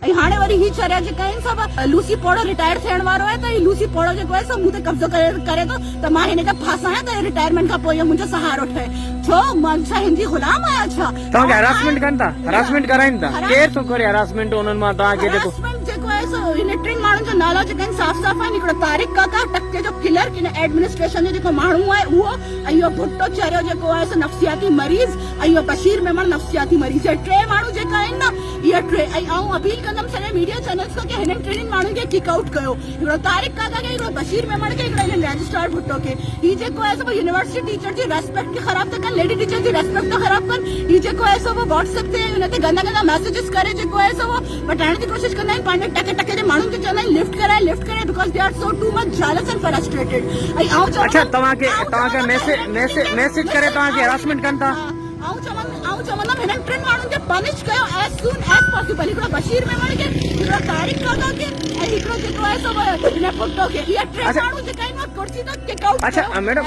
ऐं हाणे worry he चरिया जेका आहिनि सभु लूसी पोड़ो रिटायर थियण वारो आहे त लूसी पोड़ो जेको आहे सभु मूं ते कब्ज़ो करे थो त मां हिन खे फासायां त रिटायरमेंट खां पोइ मुंहिंजो सहारो ठहे। छो मां छा हिंदी गुलाम आहियां छा? तव्हांखे हरासमेंट कनि था, हरासमेंट कराइनि था, केरु थो करे हरासमेंट उन्हनि मां तव्हांखे? जेको आहे सो हिन टिनि माण्हुनि जो नाला जेका आहिनि साफ़ साफ़ आहिनि। हिकिड़ो तारिक काका टके जो किलर हिन एडमिनिस्ट्रेशन जो जेको माण्हू आहे उहो, ऐं इहो भुट्टो चरियो जेको आहे सो नफ़्सियाती मरीज़, ऐं इहो बशीर मेमण नफ़्सियाती मरीज़। टे माण्हू जेका आहिनि न इहे टे, ऐं आऊं अपील कंदमि सॼे मीडिया चैनल्स खां कि हिननि टिनि माण्हुनि खे किक आउट कयो। हिकिड़ो तारिक काका खे, हिकिड़ो बशीर मेमण खे, हिकिड़ो हिन रजिस्ट्रार भुट्टो खे। ही जेको आहे सो यूनिवर्सिटी टीचर जी रेस्पेक्ट खे ख़राब था कनि, लेडी टीचर जी रेस्पेक्ट था ख़राब कनि। ही जेको आहे सो व्हाट्सएप ते हुन ते गंदा गंदा मैसेजेस करे जेको आहे सो बटाइण जी कोशिश कंदा आहिनि। पंहिंजे टके टके जे माण्हुनि खे चवंदा आहिनि लिफ्ट करे because they are so too much jealous and frustrated. अच्छा, तव्हांखे मैसेज करे तव्हांखे हरासमेंट कनि था? आऊं चवंदमि हिननि टिनि माण्हुनि खे पनिश कयो एज सून एज पॉसिबल। हिकिड़ो बशीर मेमण खे, हिकिड़ो तारिक काका खे, ऐं हिकिड़ो जेको आहे सो हिन भुट्टो खे। इहे टे माण्हू जेका आहिनि कुर्सी तक किक आउट। अच्छा मैडम,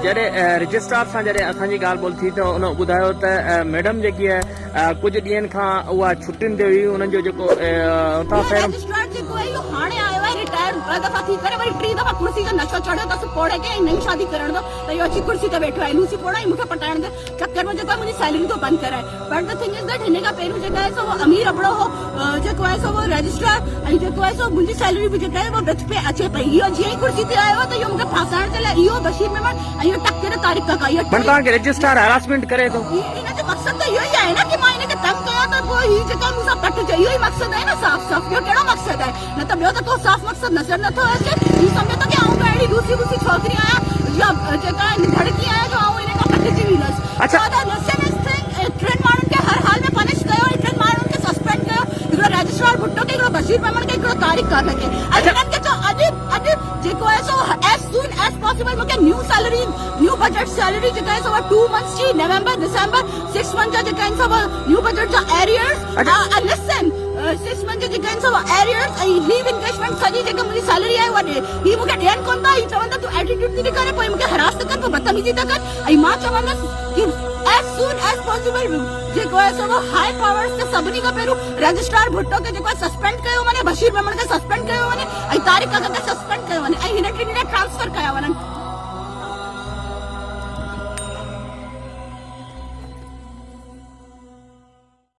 जॾहिं रजिस्ट्रार सां जॾहिं असांजी ॻाल्हि ॿोल थी त उन ॿुधायो त मैडम जेकी आहे कुझु ॾींहंनि खां उहा छुट्टियुनि ते हुई, हुननि जो जेको हुतां रजिस्ट्रार जेको आहे इहो हाणे आयो आहे रिटायर ॿ दफ़ा थी करे, वरी टी दफ़ा कुर्सी जो नशो चढ़ियो अथसि पोड़े खे, ऐं नई शादी करण दो त इहो अची कुर्सी ते वेठो आहे। लूसी पोड़ा मूंखे पटाइण जे चक्कर में जेको आहे मुंहिंजी सैलरी तो बंदि कराए। But the thing is that हिन खां पहिरियों जेका आहे सो वो अमीर अबड़ो हो जेको आहे सो वो रजिस्ट्रार, ऐं जेको आहे सो मुंहिंजी सैलरी बि जेका आहे वो विथ पे अचे पई। इहो जीअं ई कुर्सी ते आयो त इहो मूंखे फासाइण जे लाइ इहो बशीर मेमण ऐं इहो टके जो तारिक काका, इहो तव्हांखे रजिस्ट्रार हरासमेंट करे थो। हिन जो मक़सद त इहो ई आहे न कि मां हिन खे तंग कयां त पोइ ही जेका मूंसां पटिजे। इहो ई मक़सद आहे न साफ़ साफ़। ॿियो कहिड़ो मक़सद आहे? न त ॿियो त को साफ़ मक़सद नज़र नथो अचे। ही सम्झो त कि आऊं अहिड़ी लूसी छोकिरी आहियां या जेका धड़की आहियां जो आऊं हिन खां पटिजी वेंदसि। अच्छा, टिनि माण्हुनि खे हर हाल में पनिश कयो, टिनि माण्हुनि खे सस्पेंड कयो। हिकिड़ो रजिस्ट्रार भुट्टो खे, हिकिड़ो बशीर मेमण खे, हिकिड़ो तारिक काका खे। हिननि खे चओ अॼु जेको आहे so as soon as possible मूंखे न्यू बजट सैलरी जेका आहे सो 2 मंथ्स जी, नवंबर दिसंबर 6 मंथ जा जेका आहिनि सभु न्यू बजट जा एरियर्स लिसन 6 मंथ जेका आहिनि सभु एरियर्स ऐं लीव इंकेशमेंट सॼी जेका मुंहिंजी सैलरी आहे उहा ही मूंखे ॾियनि कोन था। ही चवनि था तूं एटीट्यूड थी करे, पोइ मूंखे हरास था कनि, पोइ बदतमीज़ी था कनि। ऐं मां चवंदसि कि एज सून एज पॉसिबल जेको आहे सो हाई पावर्स के सभिनी खां पहिरियों रजिस्ट्रार भुट्टो खे जेको आहे सस्पेंड कयो वञे, बशीर मेमण खे सस्पेंड कयो वञे, ऐं तारिक काका खे सस्पेंड कयो वञे, ऐं हिन टिनी खे ट्रांसफर कया वञनि।